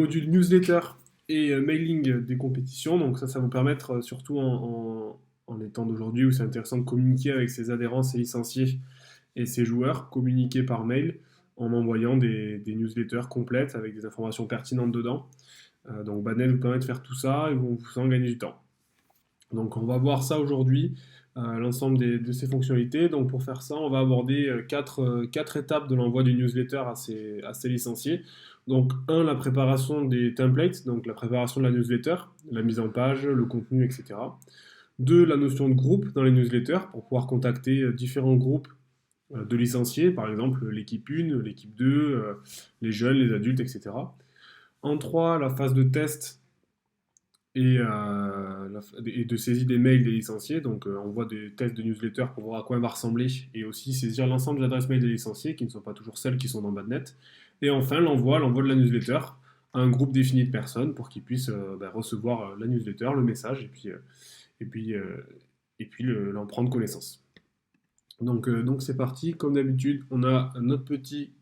module newsletter et mailing des compétitions. Donc ça va vous permettre, surtout en les temps d'aujourd'hui où c'est intéressant de communiquer avec ses adhérents, ses licenciés et ses joueurs, communiquer par mail en envoyant des newsletters complètes avec des informations pertinentes dedans. Donc Badnet vous permet de faire tout ça et vous en gagner du temps. Donc on va voir ça aujourd'hui, l'ensemble de ces fonctionnalités. Donc pour faire ça, on va aborder quatre étapes de l'envoi du newsletter à ses licenciés. Donc un, la préparation des templates, donc la préparation de la newsletter, la mise en page, le contenu, etc. Deux, la notion de groupe dans les newsletters pour pouvoir contacter différents groupes de licenciés, par exemple l'équipe 1, l'équipe 2, les jeunes, les adultes, etc. En 3, la phase de test et de saisie des mails des licenciés. Donc, on voit des tests de newsletter pour voir à quoi elle va ressembler et aussi saisir l'ensemble des adresses mail des licenciés qui ne sont pas toujours celles qui sont dans Badnet. Et enfin, l'envoi de la newsletter à un groupe défini de personnes pour qu'ils puissent recevoir la newsletter, le message et puis, euh, et puis l'en prendre connaissance. Donc c'est parti, comme d'habitude, on a notre petit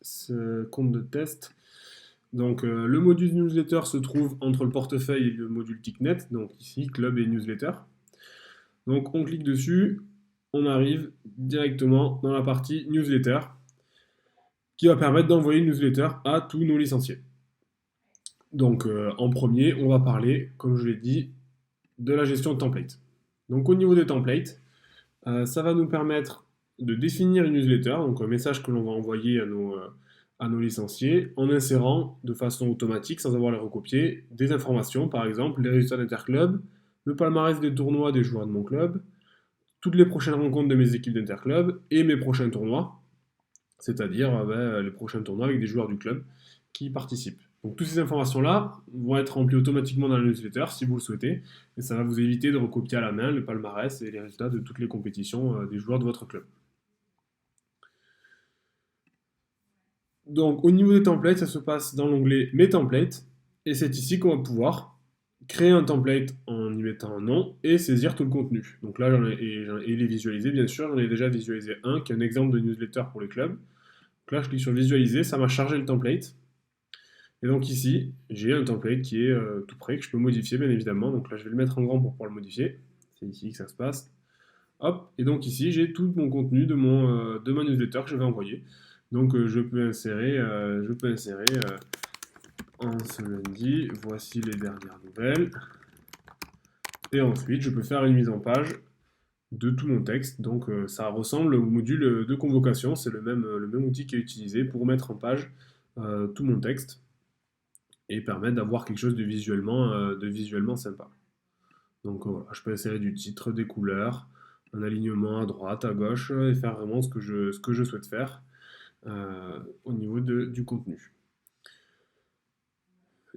compte de test. Donc le module newsletter se trouve entre le portefeuille et le module TickNet, donc ici club et newsletter. Donc on clique dessus, on arrive directement dans la partie newsletter qui va permettre d'envoyer une newsletter à tous nos licenciés. Donc en premier, on va parler, comme je l'ai dit, de la gestion de templates. Donc au niveau des templates, ça va nous permettre de définir une newsletter, donc un message que l'on va envoyer à nos licenciés, en insérant de façon automatique, sans avoir à les recopier, des informations, par exemple les résultats d'interclub, le palmarès des tournois des joueurs de mon club, toutes les prochaines rencontres de mes équipes d'interclub et mes prochains tournois, c'est-à-dire les prochains tournois avec des joueurs du club qui participent. Donc toutes ces informations-là vont être remplies automatiquement dans la newsletter si vous le souhaitez, et ça va vous éviter de recopier à la main le palmarès et les résultats de toutes les compétitions des joueurs de votre club. Donc au niveau des templates, ça se passe dans l'onglet Mes templates, et c'est ici qu'on va pouvoir créer un template en y mettant un nom et saisir tout le contenu. Donc là, et les visualiser, bien sûr, j'en ai déjà visualisé un qui est un exemple de newsletter pour les clubs. Donc là, je clique sur visualiser, ça m'a chargé le template. Et donc ici, j'ai un template qui est tout prêt, que je peux modifier bien évidemment. Donc là, je vais le mettre en grand pour pouvoir le modifier. C'est ici que ça se passe. Hop, et donc ici, j'ai tout mon contenu de ma newsletter que je vais envoyer. Donc je peux insérer en ce lundi, voici les dernières nouvelles. Et ensuite, je peux faire une mise en page de tout mon texte. Donc ça ressemble au module de convocation, c'est le même outil qui est utilisé pour mettre en page tout mon texte et permettre d'avoir quelque chose de visuellement sympa. Donc voilà, je peux insérer du titre, des couleurs, un alignement à droite, à gauche, et faire vraiment ce que je souhaite faire au niveau du contenu.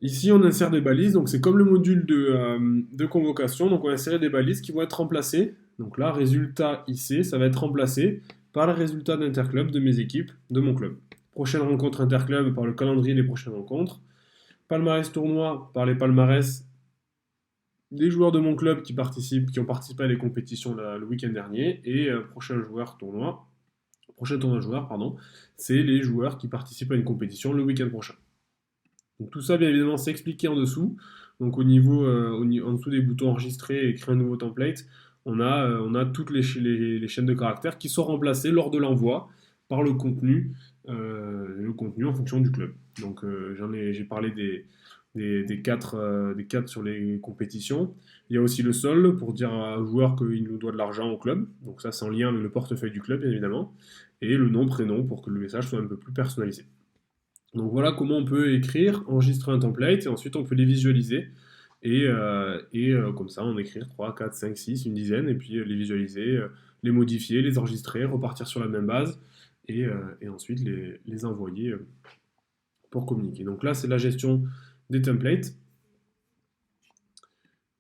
Ici, on insère des balises, donc c'est comme le module de convocation, donc on va insérer des balises qui vont être remplacées. Donc là, résultat IC, ça va être remplacé par le résultat d'interclub de mes équipes, de mon club. Prochaine rencontre interclub par le calendrier des prochaines rencontres. Palmarès tournoi par les palmarès des joueurs de mon club qui ont participé à les compétitions le week-end dernier. Et prochain tournoi de joueurs, pardon, c'est les joueurs qui participent à une compétition le week-end prochain. Donc tout ça, bien évidemment, c'est expliqué en dessous. Donc en dessous des boutons enregistrer et créer un nouveau template, on a toutes les chaînes de caractères qui sont remplacées lors de l'envoi par le contenu en fonction du club. Donc j'ai parlé des quatre sur les compétitions. Il y a aussi le solde pour dire à un joueur qu'il nous doit de l'argent au club. Donc ça, c'est en lien avec le portefeuille du club, bien évidemment. Et le nom, prénom pour que le message soit un peu plus personnalisé. Donc voilà comment on peut écrire, enregistrer un template et ensuite on peut les visualiser et comme ça en écrire 3, 4, 5, 6, une dizaine et puis les visualiser, les modifier, les enregistrer, repartir sur la même base et ensuite les envoyer pour communiquer. Donc là c'est la gestion des templates.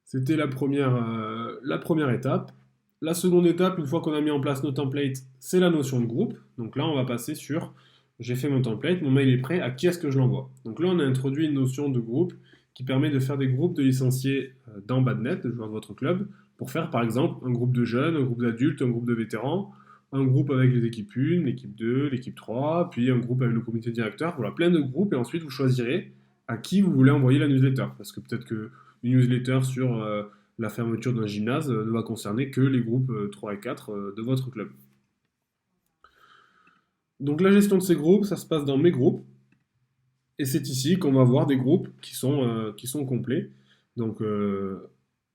C'était la première étape. La seconde étape, une fois qu'on a mis en place nos templates, c'est la notion de groupe. Donc là on va passer sur j'ai fait mon template, mon mail est prêt, à qui est-ce que je l'envoie? Donc là, on a introduit une notion de groupe qui permet de faire des groupes de licenciés dans Badnet, de joueurs de votre club, pour faire par exemple un groupe de jeunes, un groupe d'adultes, un groupe de vétérans, un groupe avec les équipes 1, l'équipe 2, l'équipe 3, puis un groupe avec le comité directeur, voilà, plein de groupes, et ensuite vous choisirez à qui vous voulez envoyer la newsletter. Parce que peut-être que une newsletter sur la fermeture d'un gymnase ne va concerner que les groupes 3 et 4 de votre club. Donc la gestion de ces groupes, ça se passe dans mes groupes. Et c'est ici qu'on va voir des groupes qui sont complets. Donc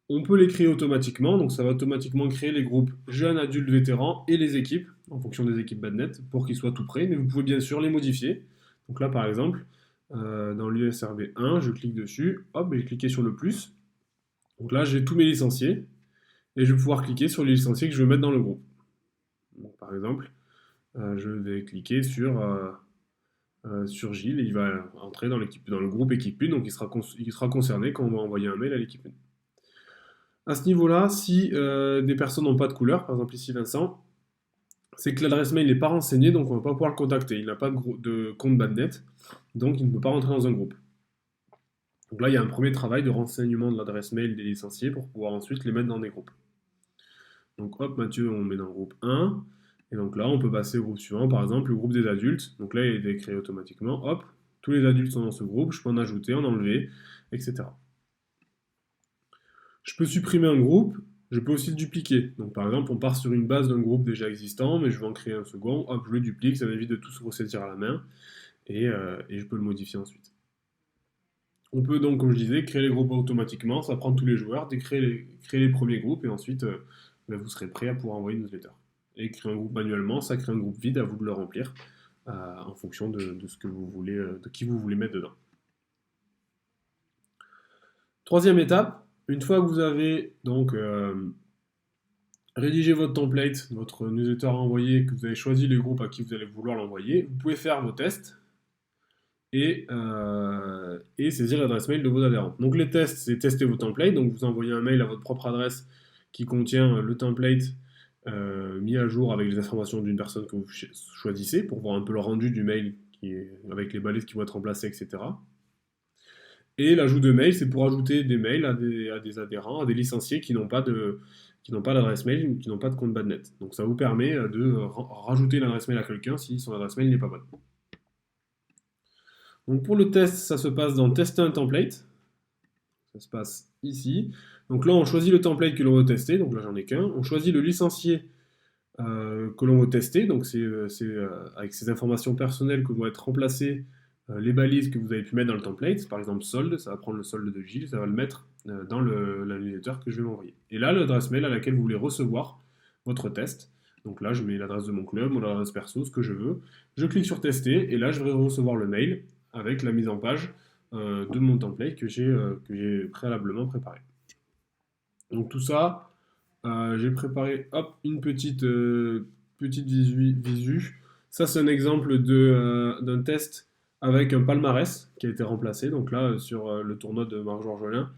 on peut les créer automatiquement. Donc ça va automatiquement créer les groupes jeunes, adultes, vétérans et les équipes, en fonction des équipes Badnet, pour qu'ils soient tout prêts. Mais vous pouvez bien sûr les modifier. Donc là par exemple, dans l'USRB 1, je clique dessus, hop, et je clique sur le plus. Donc là j'ai tous mes licenciés. Et je vais pouvoir cliquer sur les licenciés que je veux mettre dans le groupe. Donc, par exemple, je vais cliquer sur Gilles et il va entrer dans le groupe équipe 1, donc il sera concerné quand on va envoyer un mail à l'équipe 1. À ce niveau-là, si des personnes n'ont pas de couleur, par exemple ici Vincent, c'est que l'adresse mail n'est pas renseignée, donc on ne va pas pouvoir le contacter. Il n'a pas de compte Badnet, donc il ne peut pas rentrer dans un groupe. Donc là, il y a un premier travail de renseignement de l'adresse mail des licenciés pour pouvoir ensuite les mettre dans des groupes. Donc hop, Mathieu, on met dans le groupe 1. Et donc là, on peut passer au groupe suivant, par exemple le groupe des adultes. Donc là, il est créé automatiquement. Hop, tous les adultes sont dans ce groupe. Je peux en ajouter, en enlever, etc. Je peux supprimer un groupe. Je peux aussi le dupliquer. Donc par exemple, on part sur une base d'un groupe déjà existant, mais je veux en créer un second. Hop, je le duplique. Ça m'évite de tout se ressaisir à la main. Et je peux le modifier ensuite. On peut donc, comme je disais, créer les groupes automatiquement. Ça prend tous les joueurs, créer les premiers groupes. Et ensuite, vous serez prêt à pouvoir envoyer une newsletter. Et créer un groupe manuellement, ça crée un groupe vide, à vous de le remplir en fonction de ce que vous voulez, de qui vous voulez mettre dedans. Troisième étape, une fois que vous avez donc rédigé votre template, votre newsletter à envoyer, que vous avez choisi les groupes à qui vous allez vouloir l'envoyer, vous pouvez faire vos tests et saisir l'adresse mail de vos adhérents. Donc les tests, c'est tester vos templates, donc vous envoyez un mail à votre propre adresse qui contient le template mis à jour avec les informations d'une personne que vous choisissez pour voir un peu le rendu du mail avec les balises qui vont être remplacées, etc. Et l'ajout de mail, c'est pour ajouter des mails à des adhérents, à des licenciés qui n'ont pas d'adresse mail ou qui n'ont pas de compte Badnet. Donc ça vous permet de rajouter l'adresse mail à quelqu'un si son adresse mail n'est pas bonne. Donc pour le test, ça se passe dans Tester un template. Ça se passe ici. Donc là, on choisit le template que l'on veut tester. Donc là, j'en ai qu'un. On choisit le licencié que l'on veut tester. Donc c'est avec ces informations personnelles que vont être remplacées les balises que vous avez pu mettre dans le template. Par exemple, solde, ça va prendre le solde de Gilles, ça va le mettre dans la newsletter que je vais m'envoyer. Et là, l'adresse mail à laquelle vous voulez recevoir votre test. Donc là, je mets l'adresse de mon club, mon adresse perso, ce que je veux. Je clique sur tester et là, je vais recevoir le mail avec la mise en page de mon template que j'ai préalablement préparé. Donc tout ça, j'ai préparé une petite visu. Ça, c'est un exemple d'un test avec un palmarès qui a été remplacé. Donc là, sur le tournoi de Marc-Georges Jolin,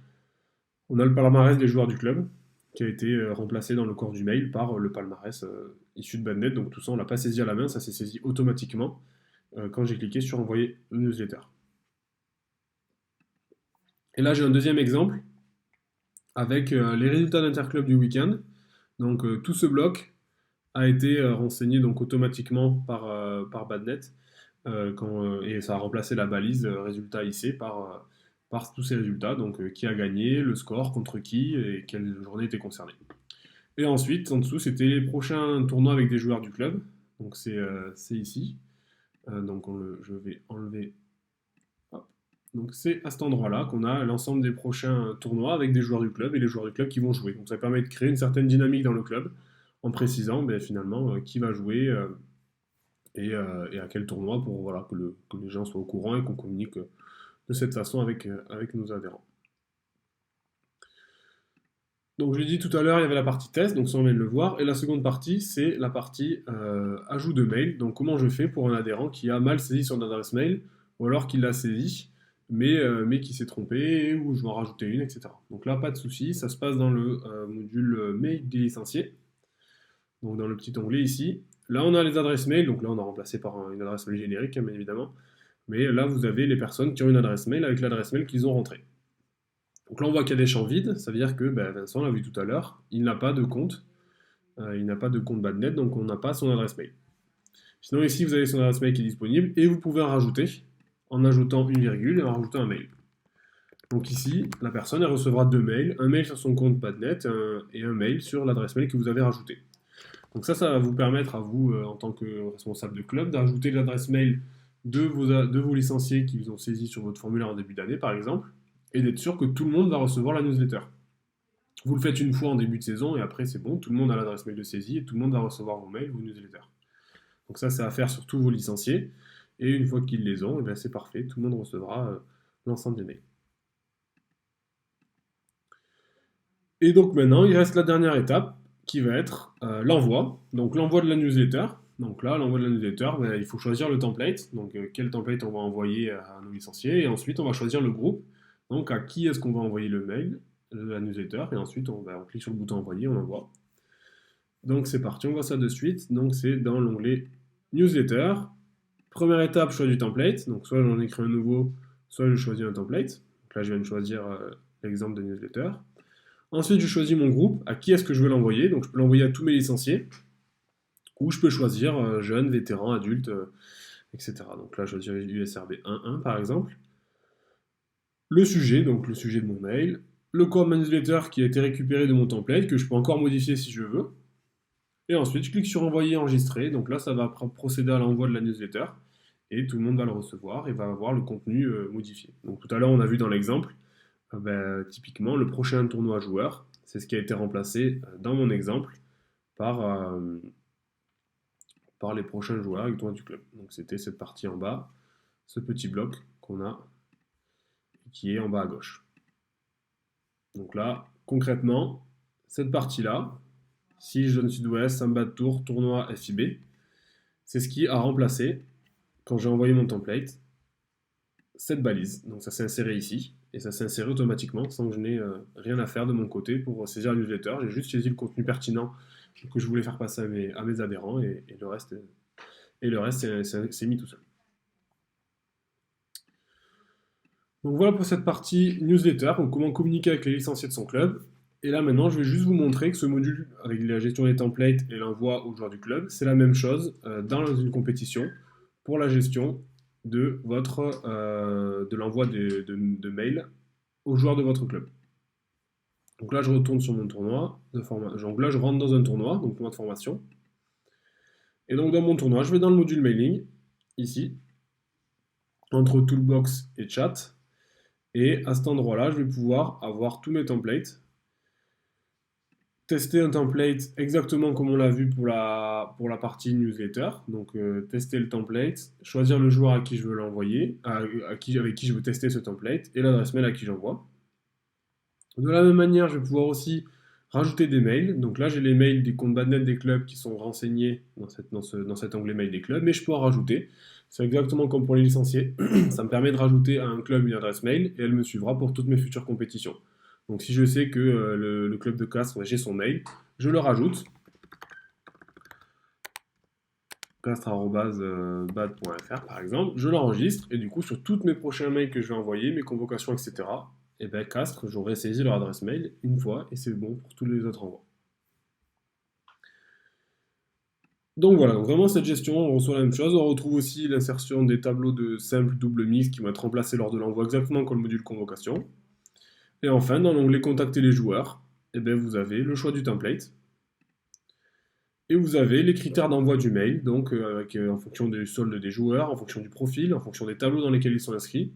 on a le palmarès des joueurs du club qui a été remplacé dans le corps du mail par le palmarès issu de Badnet. Donc tout ça, on ne l'a pas saisi à la main, ça s'est saisi automatiquement quand j'ai cliqué sur envoyer le newsletter. Et là, j'ai un deuxième exemple avec les résultats d'interclub du week-end. Donc tout ce bloc a été renseigné donc automatiquement par Badnet et ça a remplacé la balise résultat IC par tous ces résultats. Donc qui a gagné, le score, contre qui et quelle journée était concernée. Et ensuite, en dessous, c'était les prochains tournois avec des joueurs du club. Donc c'est ici. Donc je vais enlever. Donc c'est à cet endroit-là qu'on a l'ensemble des prochains tournois avec des joueurs du club et les joueurs du club qui vont jouer. Donc ça permet de créer une certaine dynamique dans le club en précisant finalement qui va jouer et à quel tournoi pour que les gens soient au courant et qu'on communique de cette façon avec nos adhérents. Donc je l'ai dit tout à l'heure, il y avait la partie test, donc ça on vient de le voir, et la seconde partie c'est la partie ajout de mail. Donc comment je fais pour un adhérent qui a mal saisi son adresse mail ou alors qu'il l'a saisi mais qui s'est trompé, ou je vais en rajouter une, etc. Donc là, pas de souci, ça se passe dans le module mail des licenciés, donc dans le petit onglet ici. Là, on a les adresses mail, donc là, on a remplacé par une adresse mail générique, bien évidemment, mais là, vous avez les personnes qui ont une adresse mail avec l'adresse mail qu'ils ont rentrée. Donc là, on voit qu'il y a des champs vides, ça veut dire que Vincent l'a vu tout à l'heure, il n'a pas de compte, Badnet, donc on n'a pas son adresse mail. Sinon, ici, vous avez son adresse mail qui est disponible, et vous pouvez en rajouter. en ajoutant une virgule et en rajoutant un mail. Donc ici, la personne elle recevra deux mails, un mail sur son compte Padnet et un mail sur l'adresse mail que vous avez rajoutée. Donc ça va vous permettre à vous, en tant que responsable de club, d'ajouter l'adresse mail de vos licenciés qui vous ont saisi sur votre formulaire en début d'année, par exemple, et d'être sûr que tout le monde va recevoir la newsletter. Vous le faites une fois en début de saison et après c'est bon, tout le monde a l'adresse mail de saisie et tout le monde va recevoir vos mails, vos newsletters. Donc ça, c'est à faire sur tous vos licenciés. Et une fois qu'ils les ont, c'est parfait, tout le monde recevra l'ensemble des mails. Et donc maintenant, il reste la dernière étape qui va être l'envoi. Donc l'envoi de la newsletter. Donc là, l'envoi de la newsletter, il faut choisir le template. Donc quel template on va envoyer à nos licenciés. Et ensuite, on va choisir le groupe. Donc à qui est-ce qu'on va envoyer le mail, la newsletter. Et ensuite, on clique sur le bouton envoyer, on envoie. Donc c'est parti, on voit ça de suite. Donc c'est dans l'onglet newsletter. Première étape, choix du template. Donc soit j'en écris un nouveau, soit je choisis un template. Donc là, je viens de choisir l'exemple de newsletter. Ensuite, je choisis mon groupe, à qui est-ce que je veux l'envoyer. Donc je peux l'envoyer à tous mes licenciés, ou je peux choisir jeunes, vétérans, adultes, etc. Donc là, je choisirais USRB 1.1 par exemple. Le sujet, donc le sujet de mon mail. Le corps de ma newsletter qui a été récupéré de mon template, que je peux encore modifier si je veux. Et ensuite, je clique sur envoyer, enregistrer. Donc là, ça va procéder à l'envoi de la newsletter. Et tout le monde va le recevoir et va avoir le contenu modifié. Donc tout à l'heure, on a vu dans l'exemple, typiquement, le prochain tournoi joueur, c'est ce qui a été remplacé dans mon exemple par, par les prochains joueurs avec le tournoi du club. Donc c'était cette partie en bas, ce petit bloc qu'on a, qui est en bas à gauche. Donc là, concrètement, cette partie-là, si je donne Sud-Ouest, Samba de Tours, tournoi FIB, c'est ce qui a remplacé, quand j'ai envoyé mon template, cette balise. Donc ça s'est inséré ici, et ça s'est inséré automatiquement sans que je n'ai rien à faire de mon côté pour saisir la newsletter. J'ai juste saisi le contenu pertinent que je voulais faire passer à mes adhérents, et le reste c'est mis tout seul. Donc voilà pour cette partie newsletter, donc comment communiquer avec les licenciés de son club. Et là maintenant, je vais juste vous montrer que ce module avec la gestion des templates et l'envoi aux joueurs du club, c'est la même chose dans une compétition pour la gestion de l'envoi de mails aux joueurs de votre club. Donc là, je retourne sur mon tournoi de formation. Donc là, je rentre dans un tournoi, donc tournoi de formation. Et donc dans mon tournoi, je vais dans le module mailing, ici, entre Toolbox et Chat. Et à cet endroit-là, je vais pouvoir avoir tous mes templates. Tester un template exactement comme on l'a vu pour la partie newsletter. Donc tester le template, choisir le joueur à qui je veux l'envoyer, avec qui je veux tester ce template, et l'adresse mail à qui j'envoie. De la même manière, je vais pouvoir aussi rajouter des mails. Donc là, j'ai les mails des comptes Badnet des clubs qui sont renseignés dans cet onglet mail des clubs, mais je peux en rajouter. C'est exactement comme pour les licenciés. Ça me permet de rajouter à un club une adresse mail et elle me suivra pour toutes mes futures compétitions. Donc si je sais que le club de Castres, j'ai son mail, je le rajoute. castres@bad.fr par exemple, je l'enregistre et du coup sur tous mes prochains mails que je vais envoyer, mes convocations, etc., et Castres, j'aurai saisi leur adresse mail une fois et c'est bon pour tous les autres envois. Donc voilà, donc vraiment cette gestion, on reçoit la même chose. On retrouve aussi l'insertion des tableaux de simple double mix qui vont être remplacés lors de l'envoi exactement comme le module convocation. Et enfin, dans l'onglet contacter les joueurs, vous avez le choix du template. Et vous avez les critères d'envoi du mail, donc en fonction du solde des joueurs, en fonction du profil, en fonction des tableaux dans lesquels ils sont inscrits.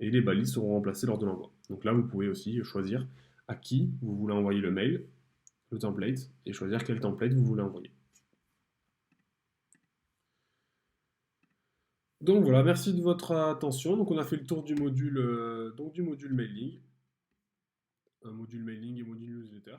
Et les balises seront remplacées lors de l'envoi. Donc là, vous pouvez aussi choisir à qui vous voulez envoyer le mail, le template, et choisir quel template vous voulez envoyer. Donc voilà, merci de votre attention. Donc on a fait le tour du module mailing et module newsletter.